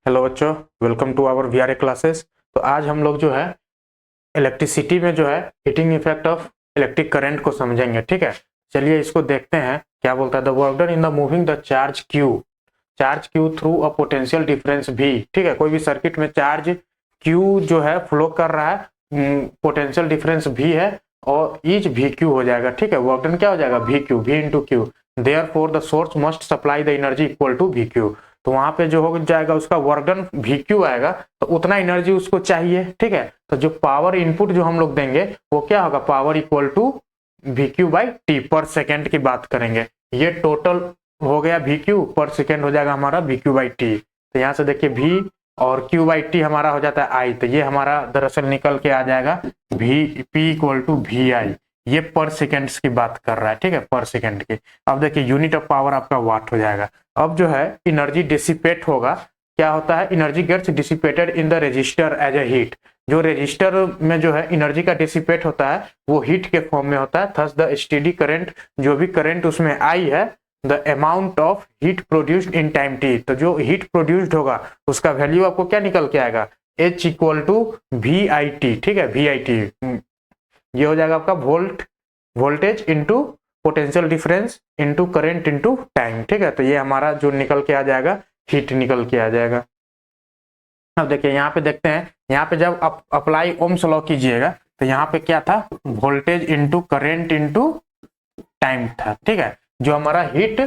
Hello बच्चों, welcome to our VRA classes. तो आज हम लोग जो है इलेक्ट्रिसिटी में जो है heating effect of electric current को समझेंगे। ठीक है, चलिए इसको देखते हैं क्या बोलता है। The work done in the moving the charge Q through a potential difference भी। ठीक है, कोई भी सर्किट में चार्ज क्यू जो है फ्लो कर रहा है, पोटेंशियल डिफरेंस भी है और ईच वी क्यू हो जाएगा। ठीक है, वर्क डन क्या हो जाएगा, V into Q. Therefore the source must supply the energy equal to V Q. तो वहां पे जो हो जाएगा उसका वर्क डन वी क्यू आएगा, तो उतना एनर्जी उसको चाहिए। ठीक है, तो जो पावर इनपुट जो हम लोग देंगे वो क्या होगा, power equal to V Q by T per second की बात करेंगे। ये टोटल हो गया वी क्यू, पर सेकेंड हो जाएगा हमारा वी क्यू बाई टी। तो यहाँ से देखिए वी और क्यू बाई टी हमारा हो जाता है आई, तो ये हमारा दरअसल निकल के आ जाएगा V P equal to V I. ये पर सेकेंड्स की बात कर रहा है। ठीक है, पर सेकेंड की। अब देखिए यूनिट ऑफ पावर आपका वाट हो जाएगा। अब जो है एनर्जी डिसिपेट होगा, क्या होता है, energy gets dissipated in the resistor as a heat. जो रजिस्टर में जो है एनर्जी का डिसिपेट होता है वो हीट के फॉर्म में होता है। थस द स्टेडी करंट, जो भी करंट उसमें आई है, the amount of heat produced in time T. तो जो हीट प्रोड्यूस्ड होगा उसका वैल्यू आपको क्या निकल के आएगा, H equal to V I T. ठीक है, वी आई टी ये हो जाएगा आपका voltage into potential difference into current into time. ठीक है, तो ये हमारा जो निकल के आ जाएगा हीट निकल के आ जाएगा। अब देखिए यहाँ पे देखते हैं, यहाँ पे जब अप्लाई ओम्स लॉ कीजिएगा तो यहाँ पे क्या था, voltage into current into time था। ठीक है, जो हमारा हीट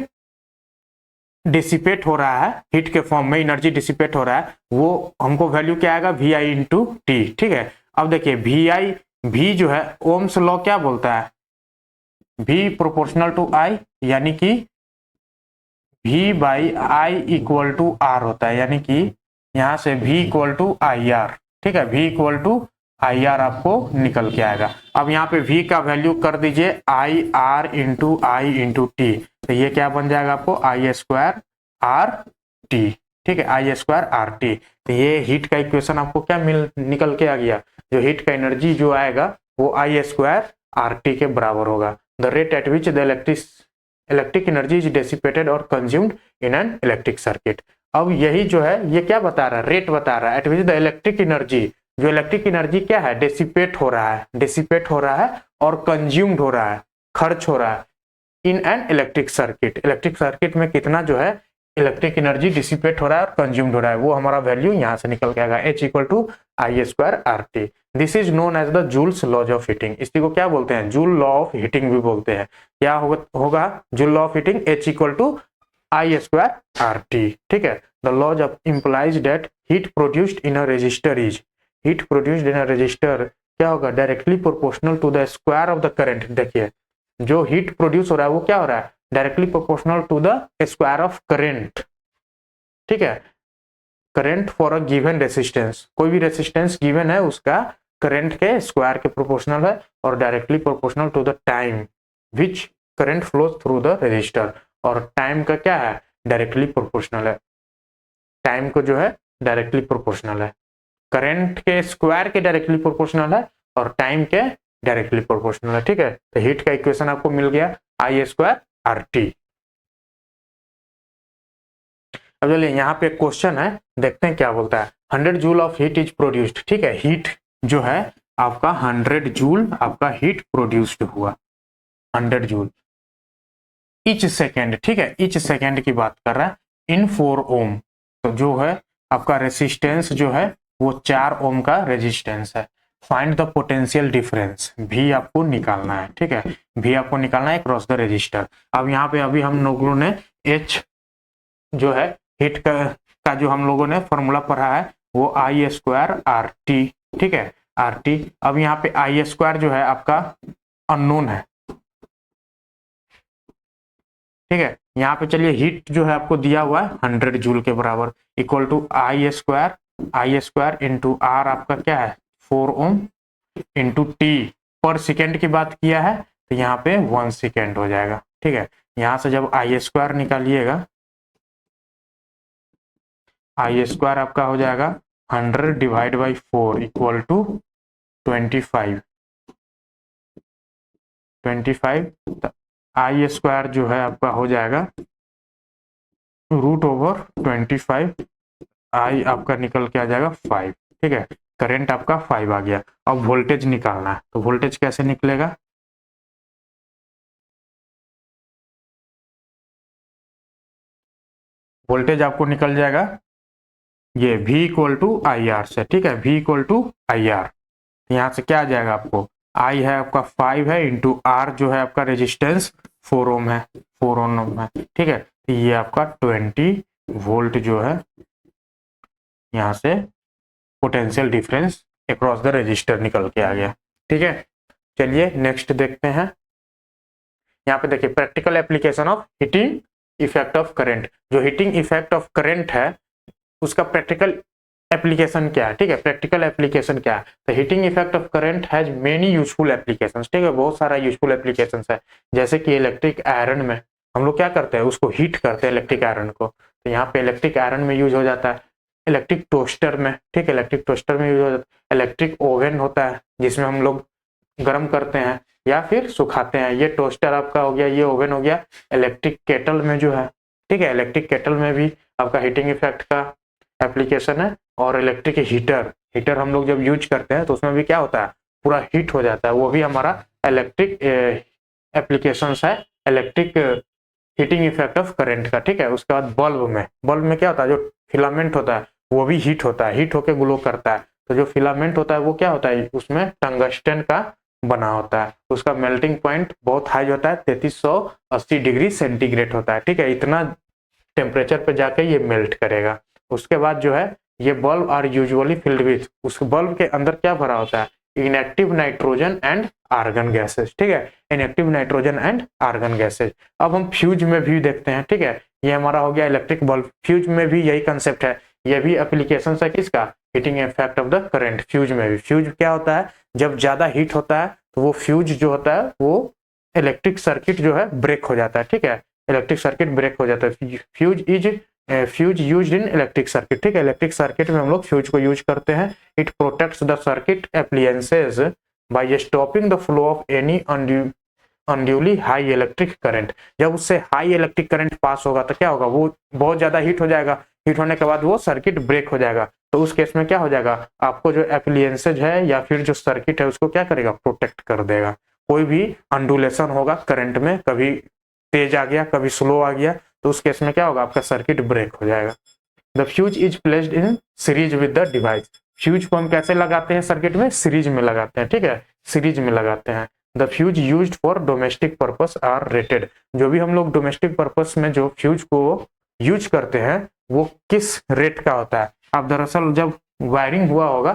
डिसिपेट हो रहा है, हीट के फॉर्म में एनर्जी डिसिपेट हो रहा है, वो हमको वैल्यू क्या आएगा, वी आई इंटू टी। ठीक है, अब देखिए वी आई, वी जो है ओम्स लॉ क्या बोलता है, V प्रोपोर्शनल टू I, यानी कि V by I equal to R होता है, यानी कि यहां से V equal to I R. ठीक है, V equal to I R आपको निकल के आएगा। अब यहाँ पे V का वैल्यू कर दीजिए I R into I into T, तो ये क्या बन जाएगा आपको, आई स्क्वायर आर टी। ठीक है, आई स्क्वायर आर टी। तो ये हीट का इक्वेशन आपको क्या निकल के आ गया, जो हीट का एनर्जी जो आएगा वो आई स्क्वायर आर टी के बराबर होगा। The rate at which the electric energy is dissipated or consumed in an electric circuit। अब यही जो है ये क्या बता रहा है, रेट बता रहा है, at which the electric energy, जो इलेक्ट्रिक एनर्जी क्या है, डिसिपेट हो रहा है, डिसिपेट हो रहा है और कंज्यूम्ड हो रहा है, खर्च हो रहा है in an electric circuit. Electric circuit में कितना जो है इलेक्ट्रिक एनर्जी डिसिपेट हो रहा है और कंज्यूम्ड हो रहा है, वो हमारा वैल्यू यहाँ से निकल के आएगा, H equal to I square R T. This is known as the Joule's laws of heating. इसी को क्या बोलते हैं, जूल लॉ ऑफ हीटिंग भी बोलते हैं। क्या होगा Joule law of heating, H equal to I square R T. ठीक है, the laws of implies that heat produced in a resistor is, heat produced in a resistor क्या होगा, directly proportional to the square of the current. देखिए जो heat produce हो रहा है वो क्या हो रहा है, directly proportional to the square of current. ठीक है, current for a given resistance, कोई भी रेसिस्टेंस गिवन है उसका करंट के स्क्वायर के प्रोपोर्शनल है और directly proportional to the time which current flows through the resistor. और टाइम का क्या है, डायरेक्टली प्रोपोर्शनल है, टाइम को जो है डायरेक्टली प्रोपोर्शनल है, करंट के स्क्वायर के डायरेक्टली प्रोपोर्शनल है और टाइम के डायरेक्टली प्रोपोर्शनल है। ठीक है, तो हीट का इक्वेशन आपको मिल गया आई स्क्वायर आर टी। अब चलिए यहाँ पे क्वेश्चन है, देखते हैं क्या बोलता है। 100 joule of heat is produced. ठीक है, हीट जो है आपका 100 जूल आपका हीट प्रोड्यूस्ड हुआ, 100 जूल ईच सेकेंड। ठीक है, ईच सेकेंड की बात कर रहा है इन 4 ओम। तो जो है आपका रेसिस्टेंस जो है वो 4 ओम का रेजिस्टेंस है। फाइंड द पोटेंशियल डिफरेंस, भी आपको निकालना है। ठीक है, भी आपको निकालना है क्रॉस द रजिस्टर। अब यहाँ पे अभी हम लोगों ने एच जो है हीट का जो हम लोगों ने फॉर्मूला पढ़ा है वो आई स्क्वायर आर टी। ठीक है, आर टी। अब यहाँ पे आई स्क्वायर जो है आपका अननोन है। ठीक है, यहाँ पे चलिए हीट जो है आपको दिया हुआ है 100 जूल के बराबर, equal to I square into R आपका क्या है 4 ohm into T. Per second की बात किया है तो यहाँ पे 1 सेकेंड हो जाएगा। ठीक है, यहाँ से जब आई स्क्वायर निकालिएगा, आई स्क्वायर आपका हो जाएगा 100 divide by 4 equal to 25। I square जो है आपका हो जाएगा रूट ओवर 25 आई आपका निकल के आ जाएगा 5, ठीक है, करंट आपका 5 आ गया। अब वोल्टेज निकालना है, तो वोल्टेज कैसे निकलेगा, वोल्टेज आपको निकल जाएगा ये V equal to I R से, ठीक है, V equal to I R. यहाँ से क्या आ जाएगा आपको, I है आपका 5 है इंटू R जो है आपका रेजिस्टेंस 4 ओम है, 4 ओम है, ठीक है, तो ये आपका 20 वोल्ट जो है यहाँ से potential difference across the register निकल के आ गया, ठीक है। चलिए नेक्स्ट देखते हैं। यहाँ पे देखिए practical application of heating effect of current, जो हीटिंग इफेक्ट ऑफ करंट है उसका प्रैक्टिकल एप्लीकेशन क्या है, ठीक है, प्रैक्टिकल एप्लीकेशन क्या है। तो heating effect of current has many useful applications, ठीक है, बहुत सारा यूजफुल एप्लीकेशंस है। जैसे कि इलेक्ट्रिक आयरन में हम लोग क्या करते हैं, उसको हीट करते हैं इलेक्ट्रिक आयरन को, तो यहाँ पे इलेक्ट्रिक आयरन में यूज हो जाता है। इलेक्ट्रिक टोस्टर में, ठीक है, इलेक्ट्रिक टोस्टर में यूज हो जाता है। इलेक्ट्रिक ओवन होता है जिसमें हम लोग गर्म करते हैं या फिर सुखाते हैं, ये टोस्टर आपका हो गया, ये ओवन हो गया। इलेक्ट्रिक केटल में जो है, ठीक है, इलेक्ट्रिक केटल में भी आपका हीटिंग इफेक्ट का एप्लीकेशन है। और इलेक्ट्रिक हीटर, हीटर हम लोग जब यूज करते हैं तो उसमें भी क्या होता है, पूरा हीट हो जाता है, वो भी हमारा इलेक्ट्रिक एप्लीकेशन है, electric heating effect of current का, ठीक है। उसके बाद बल्ब में क्या होता है, जो फिलामेंट होता है वो भी हीट होता है, हीट होकर ग्लो करता है। तो जो फिलामेंट होता है वो क्या होता है, उसमें टंगस्टन का बना होता है, उसका मेल्टिंग पॉइंट बहुत हाई होता है, 3380 डिग्री सेंटीग्रेड होता है, ठीक है, इतना टेम्परेचर पे जाके ये मेल्ट करेगा। उसके बाद जो है ये bulb are usually filled with, उस बल्ब के अंदर क्या भरा होता है, inactive nitrogen and argon gases, ठीक है, inactive nitrogen and argon gases. अब हम फ्यूज में भी देखते हैं, ठीक है, ये हमारा हो गया इलेक्ट्रिक बल्ब। फ्यूज में भी यही कंसेप्ट है, ये भी एप्लीकेशन है किसका, heating effect of the current. Fuse में भी, फ्यूज क्या होता है, जब ज्यादा हीट होता है तो वो फ्यूज जो होता है वो इलेक्ट्रिक सर्किट जो है ब्रेक हो जाता है, ठीक है, इलेक्ट्रिक सर्किट ब्रेक हो जाता है। Fuse used in electric circuit, ठीक है, इलेक्ट्रिक सर्किट में हम लोग फ्यूज को यूज करते हैं। It protects the circuit appliances by stopping the flow of any unduly high electric current. जब उससे हाई इलेक्ट्रिक करंट पास होगा तो क्या होगा, वो बहुत ज्यादा हीट हो जाएगा, हीट होने के बाद वो सर्किट ब्रेक हो जाएगा। तो उस केस में क्या हो जाएगा, आपको जो एप्लायंसेज है या फिर जो सर्किट है उसको क्या करेगा, प्रोटेक्ट कर देगा। कोई भी अंडुलेशन होगा करंट में, कभी तेज आ गया कभी स्लो आ गया, तो उस केस में क्या होगा, आपका सर्किट ब्रेक हो जाएगा। The fuse is placed in series with the device. Fuse को हम कैसे लगाते हैं सर्किट में, सीरीज में लगाते हैं, ठीक है, सीरीज में लगाते हैं। The fuse used for domestic purpose are rated. जो भी हम लोग डोमेस्टिक पर्पस में जो फ्यूज को यूज करते हैं वो किस रेट का होता है। आप दरअसल जब वायरिंग हुआ होगा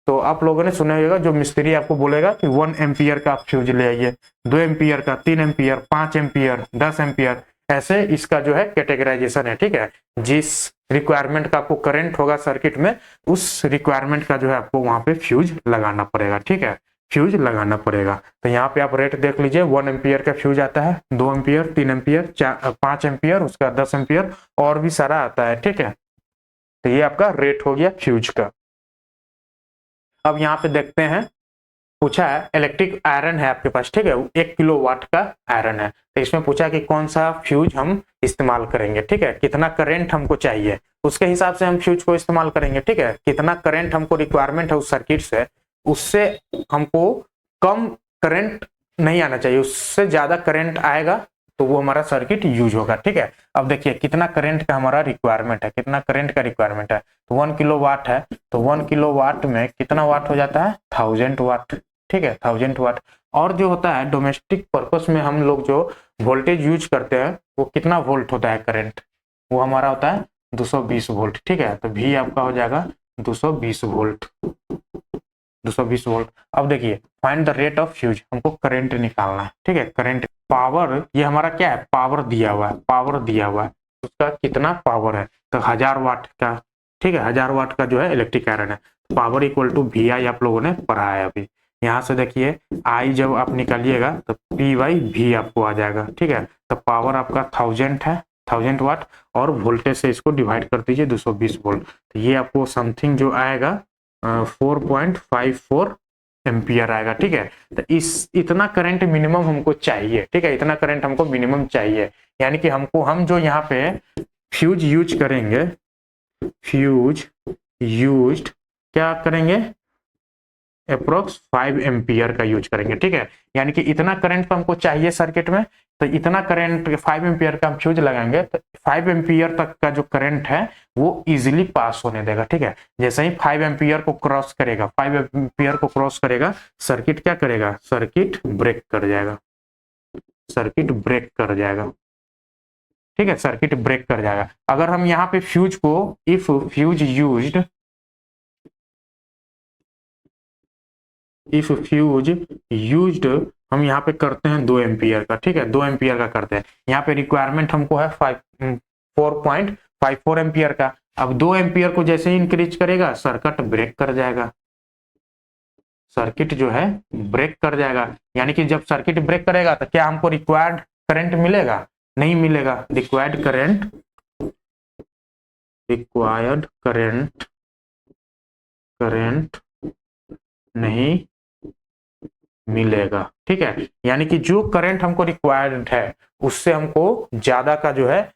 तो आप लोगों ने सुना होगा, जो मिस्त्री आपको बोलेगा कि 1 एम्पियर का आप फ्यूज ले आइए, 2 एम्पियर का, 3 एम्पियर, 5 एम्पियर, 10 एम्पियर, ऐसे इसका जो है कैटेगराइजेशन है, ठीक है। जिस रिक्वायरमेंट का आपको करंट होगा सर्किट में, उस रिक्वायरमेंट का जो है आपको वहां पे फ्यूज लगाना पड़ेगा, ठीक है, फ्यूज लगाना पड़ेगा। तो यहाँ पे आप रेट देख लीजिए, 1 एम्पियर का फ्यूज आता है, 2 एम्पियर, 3 एम्पियर, 5 एम्पियर, उसका 10 एम्पियर और भी सारा आता है, ठीक है। तो ये आपका रेट हो गया फ्यूज का। अब यहाँ पे देखते हैं, पूछा है इलेक्ट्रिक आयरन है आपके पास, ठीक है, 1 किलोवाट का आयरन है, तो इसमें पूछा कि कौन सा फ्यूज हम इस्तेमाल करेंगे, ठीक है, कितना करंट हमको चाहिए उसके हिसाब से हम फ्यूज को इस्तेमाल करेंगे, ठीक है, कितना करंट हमको रिक्वायरमेंट है उस सर्किट से, उससे हमको कम करंट नहीं आना चाहिए, उससे ज्यादा करंट आएगा तो वो हमारा सर्किट यूज होगा, ठीक है। अब देखिए कितना करंट का हमारा रिक्वायरमेंट है, कितना करंट का रिक्वायरमेंट है, तो 1 किलोवाट है, तो 1 किलोवाट में कितना वाट हो जाता है, 1000 वाट, ठीक है, 1000 वाट। और जो होता है डोमेस्टिक पर्पस में हम लोग जो वोल्टेज यूज करते हैं वो कितना वोल्ट होता है करंट, वो हमारा होता है 220 वोल्ट, ठीक है, तो भी आपका हो जाएगा 220 वोल्ट, 220 वोल्ट। अब देखिए find the rate of fuse, हमको करंट निकालना है, ठीक है, करंट, पावर, ये हमारा क्या है, पावर दिया हुआ है, पावर दिया हुआ है, उसका कितना पावर है, तो 1000 वाट का, ठीक है, 1000 वाट का जो है इलेक्ट्रिक आयरन है, पावर इक्वल टू वी आई आप लोगों ने पढ़ा है अभी। यहाँ से देखिए आई जब आप निकालिएगा तो पी बाई वी आपको आ जाएगा, ठीक है, तो पावर आपका 1000 है, 1000 वाट, और वोल्टेज से इसको डिवाइड कर दीजिए 220 वोल्ट, तो ये आपको समथिंग जो आएगा 4.54 एम्पियर आएगा, ठीक है। तो इस इतना करंट मिनिमम हमको चाहिए, ठीक है, इतना करंट हमको मिनिमम चाहिए, यानी कि हमको, हम जो यहाँ पे फ्यूज यूज करेंगे फ्यूज यूज्ड क्या करेंगे, अप्रोक्स 5 एम्पियर का यूज करेंगे, ठीक है। यानी कि इतना करंट तो हमको चाहिए सर्किट में, तो इतना करंट 5 एम्पियर का हम फ्यूज लगाएंगे तो 5 एम्पियर तक का जो करंट है वो इजीली पास होने देगा, ठीक है। जैसे ही 5 एम्पियर को क्रॉस करेगा, 5 एम्पियर को क्रॉस करेगा, सर्किट क्या करेगा, सर्किट ब्रेक कर जाएगा, सर्किट ब्रेक कर जाएगा, ठीक है, सर्किट ब्रेक कर जाएगा। अगर हम यहाँ पे फ्यूज को, if fuse used, if fuse used हम यहाँ पे करते हैं 2 एम्पियर का, ठीक है, 2 एम्पियर का करते हैं। यहाँ पे रिक्वायरमेंट हमको है 4.54 एम्पियर का। अब 2 एम्पियर को जैसे ही इंक्रीज करेगा सर्किट ब्रेक कर जाएगा, सर्किट जो है ब्रेक कर जाएगा। यानी कि जब सर्किट ब्रेक करेगा तो क्या हमको रिक्वायर्ड करंट मिलेगा, नहीं मिलेगा। रिक्वायर्ड करंट नहीं मिलेगा, ठीक है। यानी कि जो करंट हमको रिक्वायर्ड है उससे हमको ज्यादा का जो है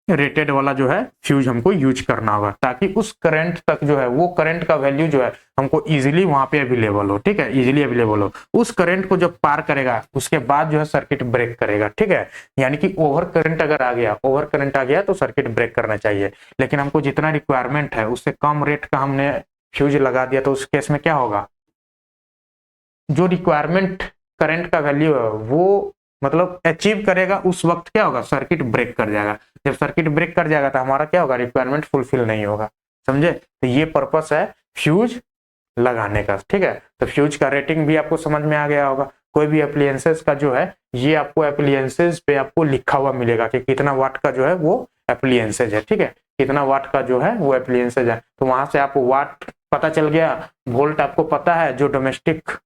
रेटेड वाला जो है फ्यूज हमको यूज करना होगा, ताकि उस करंट तक जो है, वो करंट का वैल्यू जो है हमको इजीली वहां पे अवेलेबल हो, ठीक है, इजीली अवेलेबल हो। उस करंट को जब पार करेगा उसके बाद जो है सर्किट ब्रेक करेगा, ठीक है। यानी कि ओवर करंट अगर आ गया, ओवर करंट आ गया तो सर्किट ब्रेक करना चाहिए, लेकिन हमको जितना रिक्वायरमेंट है उससे कम रेट का हमने फ्यूज लगा दिया तो उस केस में क्या होगा, जो रिक्वायरमेंट करंट का वैल्यू है वो मतलब अचीव करेगा, उस वक्त क्या होगा, सर्किट ब्रेक कर जाएगा। जब सर्किट ब्रेक कर जाएगा तो हमारा क्या होगा, रिक्वायरमेंट फुलफिल नहीं होगा, समझे। तो ये पर्पस है फ्यूज लगाने का, ठीक है। तो फ्यूज का रेटिंग भी आपको समझ में आ गया होगा। कोई भी एप्लियंसेस का जो है, ये आपको एप्लियंसेस पे आपको लिखा हुआ मिलेगा कि कितना वाट का जो है वो एप्लियंसेज है, ठीक है, कितना वाट का जो है वो एप्लियंसेज है। तो वहां से आपको वाट पता चल गया, वोल्ट आपको पता है, जो डोमेस्टिक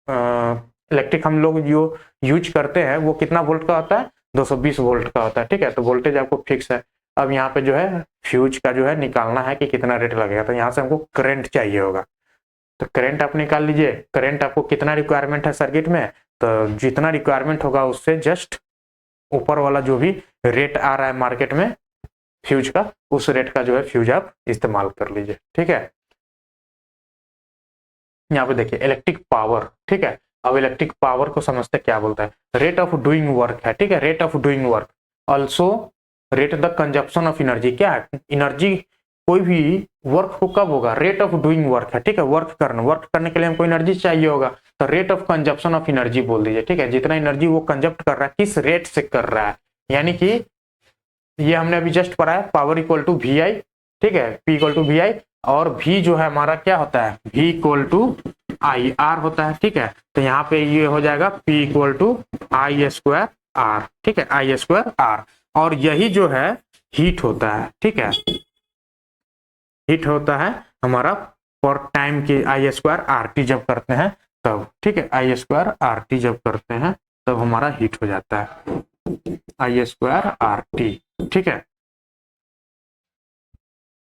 इलेक्ट्रिक हम लोग जो यूज करते हैं वो कितना वोल्ट का होता है, 220 वोल्ट का होता है, ठीक है। तो वोल्टेज आपको फिक्स है। अब यहाँ पे जो है फ्यूज का जो है निकालना है कि कितना रेट लगेगा, तो यहाँ से हमको करंट चाहिए होगा। तो करंट आप निकाल लीजिए, करंट आपको कितना रिक्वायरमेंट है सर्किट में, तो जितना रिक्वायरमेंट होगा उससे जस्ट ऊपर वाला जो भी रेट आ रहा है मार्केट में फ्यूज का, उस रेट का जो है फ्यूज आप इस्तेमाल कर लीजिए, ठीक है। यहाँ पे देखिए इलेक्ट्रिक पावर, ठीक है। अब इलेक्ट्रिक पावर को समझते क्या बोलता है, रेट ऑफ डूइंग वर्क है, ठीक है, rate of doing work, also rate the consumption of energy. क्या है, एनर्जी कोई भी वर्क को कब होगा, रेट ऑफ डूइंग वर्क है, ठीक है। वर्क करने के लिए हमको एनर्जी चाहिए होगा, तो rate of consumption of energy बोल दीजिए, ठीक है। जितना एनर्जी वो कंजप्ट कर रहा है, किस रेट से कर रहा है, यानी कि ये हमने अभी जस्ट पढ़ा है, power equal to V I, ठीक है, P equal to V I, और भी जो है हमारा क्या होता है, v equal to I R होता है, ठीक है। तो यहाँ पे ये हो जाएगा p equal to I square R, ठीक है, आई स्क्वायर आर। और यही जो है हीट होता है, ठीक है, हीट होता है हमारा पर टाइम के आई स्क्वायर आर टी जब करते हैं तब, ठीक है, आई स्क्वायर आर टी जब करते हैं तब हमारा हीट हो जाता है, आई स्क्वायर आर टी, ठीक है।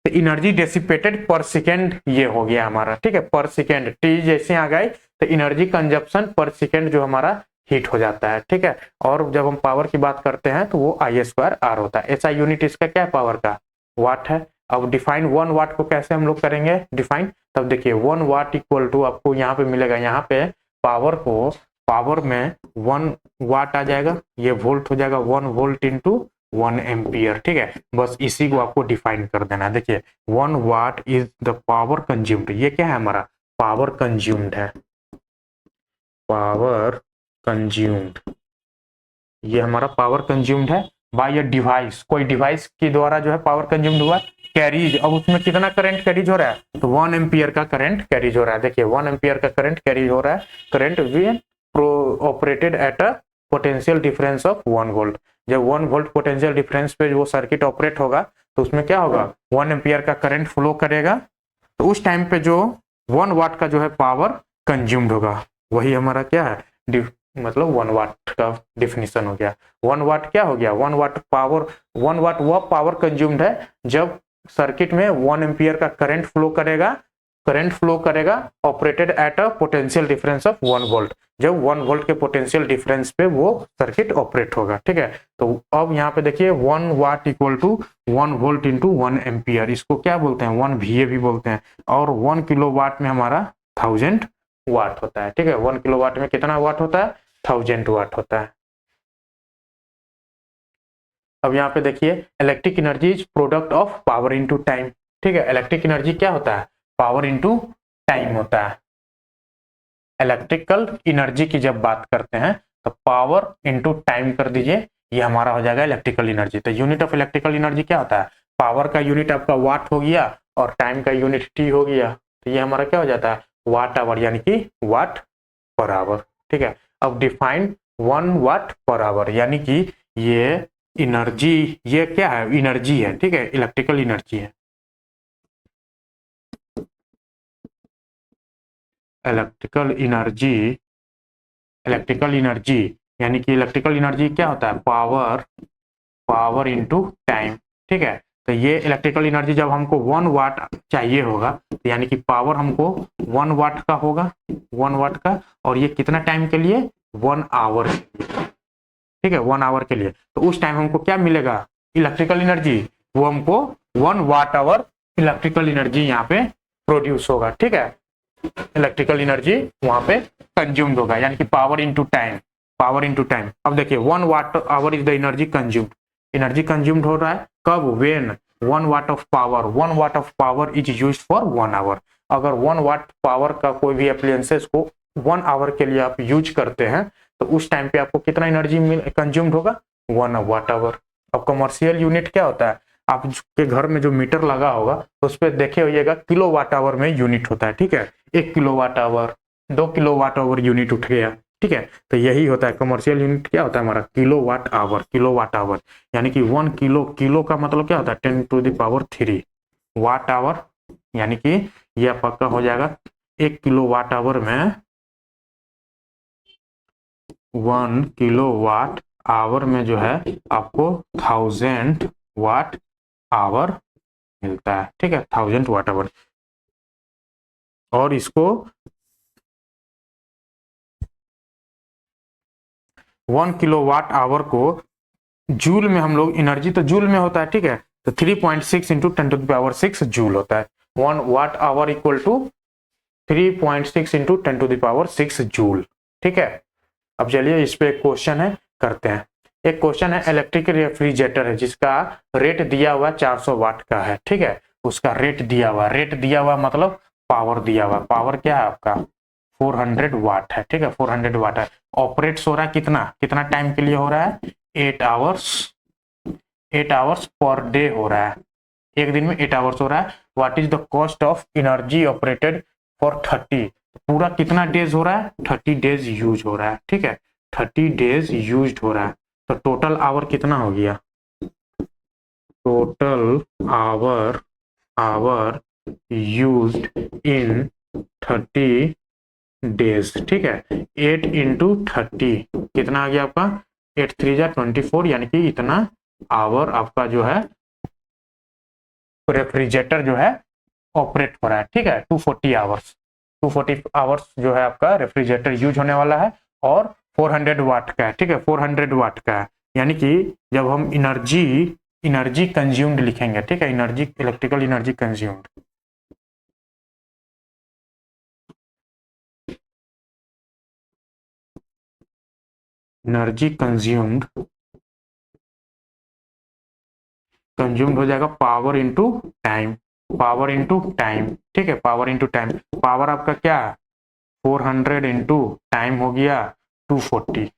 एनर्जी डेसिपेटेड पर सेकेंड ये हो गया हमारा, ठीक है, पर सेकेंड, टी जैसे आ गए तो एनर्जी कंजप्शन पर सेकेंड जो हमारा हीट हो जाता है, ठीक है। और जब हम पावर की बात करते हैं तो वो आई स्क्वायर आर होता है। ऐसा यूनिट इसका क्या है, पावर का वाट है। अब डिफाइन 1 वाट को कैसे हम लोग करेंगे डिफाइन, तब देखिए 1 वाट इक्वल टू आपको यहाँ पे मिलेगा, यहाँ पे पावर को, पावर में 1 वाट आ जाएगा, ये वोल्ट हो जाएगा, 1 वोल्ट इंटू 1 एम्पियर, ठीक है। बस इसी को आपको डिफाइन कर देना है। देखिए 1 what is the power consumed, ये क्या है हमारा पावर कंज्यूम्ड है, पावर कंज्यूम्ड, ये हमारा पावर कंज्यूम्ड है बाय अ डिवाइस, कोई डिवाइस के द्वारा जो है पावर कंज्यूम्ड हुआ, कैरीज। अब उसमें कितना करंट कैरीज हो रहा है, तो 1 एम्पियर का करंट कैरीज हो रहा है। देखिए 1 एम्पियर का करंट कैरीज हो रहा है, current V operated at a potential difference of 1 volt. जब 1 वोल्ट पोटेंशियल डिफरेंस पे वो सर्किट ऑपरेट होगा तो उसमें क्या होगा, 1 एम्पियर का करंट फ्लो करेगा, तो उस टाइम पे जो 1 वाट का जो है पावर कंज्यूम्ड होगा, वही हमारा क्या है, मतलब 1 वाट का डिफिनीशन हो गया। 1 वाट क्या हो गया, 1 वाट पावर, 1 वाट वह पावर कंज्यूम्ड है जब सर्किट में 1 एम्पियर का करंट फ्लो करेगा करंट फ्लो करेगा operated at a potential difference of 1 volt. जब 1 वोल्ट के पोटेंशियल डिफरेंस पे वो सर्किट ऑपरेट होगा। ठीक है, तो अब यहाँ पे देखिए 1 watt equal to 1 volt into 1 ampere, इसको क्या बोलते हैं 1 VA भी बोलते हैं। और 1 किलो वाट में हमारा 1000 वाट होता है। ठीक है, 1 किलो वाट में कितना वाट होता है 1000 वाट होता है। अब यहाँ पे देखिए electric energy is product of power into time. ठीक है, इलेक्ट्रिक एनर्जी क्या होता है पावर इनटू टाइम होता है। इलेक्ट्रिकल एनर्जी की जब बात करते हैं तो पावर इनटू टाइम कर दीजिए, ये हमारा हो जाएगा इलेक्ट्रिकल एनर्जी। तो यूनिट ऑफ इलेक्ट्रिकल एनर्जी क्या होता है, पावर का यूनिट आपका वाट हो गया और टाइम का यूनिट टी हो गया, तो ये हमारा क्या हो जाता है वाट आवर, यानी कि वाट पर आवर। ठीक है, अब डिफाइन 1 वाट पर आवर, यानी कि ये एनर्जी, ये क्या है एनर्जी है। ठीक है, इलेक्ट्रिकल एनर्जी है, इलेक्ट्रिकल एनर्जी, इलेक्ट्रिकल एनर्जी यानी कि इलेक्ट्रिकल एनर्जी क्या होता है पावर, पावर इनटू टाइम। ठीक है, तो ये इलेक्ट्रिकल एनर्जी जब हमको 1 वाट चाहिए होगा तो यानी कि पावर हमको 1 वाट का होगा, 1 वाट का, और ये कितना टाइम के लिए 1 आवर के लिए। ठीक है, 1 आवर के लिए, तो उस टाइम हमको क्या मिलेगा इलेक्ट्रिकल एनर्जी, वो हमको 1 वाट आवर इलेक्ट्रिकल एनर्जी यहाँ पे प्रोड्यूस होगा। ठीक है, इलेक्ट्रिकल एनर्जी वहां पे कंज्यूम्ड होगा, यानी कि power into time, power into time. अब देखिए 1 watt hour is the energy consumed, energy consumed हो रहा है कब, when 1 watt of power, 1 watt of power is used for 1 hour. अगर 1 वाट पावर का कोई भी एप्लायंसेस को 1 आवर के लिए आप यूज करते हैं तो उस टाइम पे आपको कितना एनर्जी कंज्यूम्ड होगा 1 वाट आवर। अब कमर्शियल यूनिट क्या होता है, आपके घर में जो मीटर लगा होगा उस पर देखे होइएगा किलो वाट आवर में यूनिट होता है। ठीक है, 1 kilo watt hour, 2 kilo watt hour unit उठ गया। ठीक है, तो यही होता है कमर्शियल यूनिट क्या होता है हमारा kilo watt hour, kilo watt hour, यानी कि 1 किलो, किलो का मतलब क्या होता है 10 to the power 3 watt hour, यानी कि यह पक्का हो जाएगा 1 किलो वाट आवर में 1 किलो वाट आवर में जो है आपको 1000 वाट आवर मिलता है। ठीक है, 1000 वाट आवर, और इसको 1 किलो वाट आवर को जूल में हम लोग, एनर्जी तो जूल में होता है। ठीक है, तो 3.6 into 10 to the power 6 joule होता है। 1 watt hour equal to 3.6 into 10 to the power 6 joule. ठीक है, अब चलिए इस पे एक क्वेश्चन है करते हैं। एक क्वेश्चन है इलेक्ट्रिक रेफ्रिजरेटर है जिसका रेट दिया हुआ 400 वाट का है। ठीक है, उसका रेट दिया हुआ, रेट दिया हुआ मतलब पावर दिया हुआ, पावर क्या है आपका 400 वाट है। ठीक है, 400 वाट है, ऑपरेट हो रहा है कितना, कितना टाइम के लिए हो रहा है 8 आवर्स, 8 आवर्स पर डे हो रहा है, एक दिन में 8 आवर्स हो रहा है। What is the cost of energy operated for 30, पूरा कितना डेज हो रहा है 30 डेज यूज हो रहा है। ठीक है, 30 डेज यूज हो रहा है, तो टोटल आवर कितना हो गया, total hour, hour used in 30 days. ठीक है, 8 इंटू 30 कितना आ गया आपका 8 3 जा 24, यानी कि इतना आवर आपका जो है रेफ्रिजरेटर जो है ऑपरेट हो रहा है। ठीक है, 240 आवर्स, 240 आवर्स जो है आपका रेफ्रिजरेटर यूज होने वाला है, और 400 वाट का है। ठीक है, 400 वाट का है, यानी कि जब हम एनर्जी, एनर्जी कंज्यूम्ड लिखेंगे, ठीक है, energy, electrical energy consumed, energy consumed, consumed हो जाएगा power into time, power into time. ठीक है, पावर इनटू टाइम, पावर आपका क्या है 400 इंटू टाइम हो गया 240,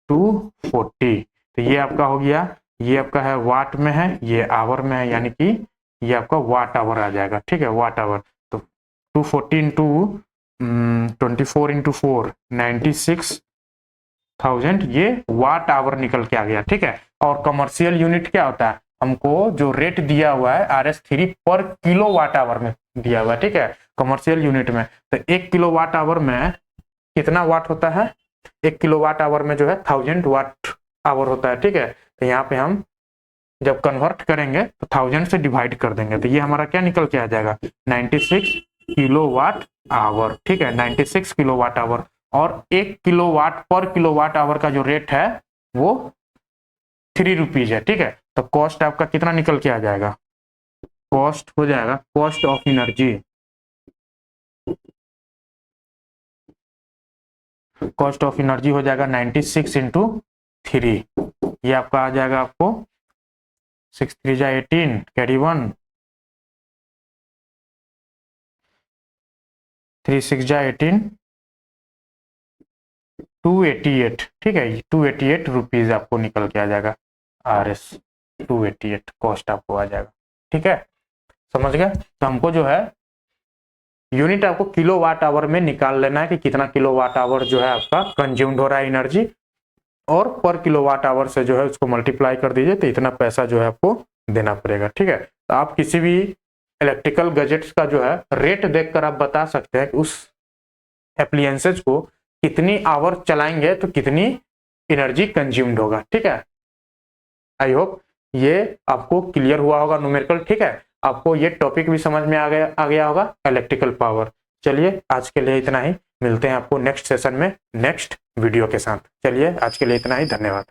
240, तो ये आपका हो गया, ये आपका है वाट में है, ये आवर में है, यानी कि ये आपका वाट आवर आ जाएगा। ठीक है, वाट आवर, तो 240 इंटू 24 इंटू 4 96,000 ये वाट आवर निकल के आ गया। ठीक है, और कमर्शियल यूनिट क्या होता है, हमको जो रेट दिया हुआ है RS3 पर किलो वाट आवर में दिया हुआ है। ठीक है, कमर्शियल यूनिट में, तो 1 किलो वाट आवर में कितना वाट होता है, 1 किलो वाट आवर में जो है 1000 वाट आवर होता है। ठीक है, तो यहाँ पे हम जब कन्वर्ट करेंगे तो 1000 से डिवाइड कर देंगे, तो ये हमारा क्या निकल के आ जाएगा 96 किलोवाट आवर, ठीक है, 96 किलोवाट आवर। और 1 किलोवाट पर किलोवाट आवर का जो रेट है वो 3 रुपीज है, ठीक है। तो कॉस्ट आपका कितना निकल के आ जाएगा, कॉस्ट हो जाएगा, cost of energy, cost of energy हो जाएगा 96 इंटू 3, ये आपका आ जाएगा आपको 6 3 जा 18 कैरी 1, 3 6 जा 18, 288, ठीक है, 288 रुपीज आपको निकल के आ जाएगा, RS 288 कॉस्ट आपको आ जाएगा, ठीक है, समझ गए। तो हमको जो है यूनिट आपको किलोवाट आवर में निकाल लेना है कि कितना किलोवाट आवर जो है आपका कंज्यूम्ड हो रहा है एनर्जी, और पर किलोवाट आवर से जो है उसको मल्टीप्लाई कर दीजिए तो इतना पैसा जो है आपको देना पड़ेगा, ठीक है। तो आप किसी भी इलेक्ट्रिकल गैजेट्स का जो है रेट देखकर आप बता सकते हैं कि उस एप्लियंसेज को कितनी आवर चलाएंगे तो कितनी एनर्जी कंज्यूम्ड होगा, ठीक है। आई होप ये आपको क्लियर हुआ होगा न्यूमेरिकल, ठीक है। आपको ये टॉपिक भी समझ में आ गया होगा इलेक्ट्रिकल पावर। चलिए आज के लिए इतना ही, मिलते हैं आपको नेक्स्ट सेशन में नेक्स्ट वीडियो के साथ। चलिए आज के लिए इतना ही, धन्यवाद।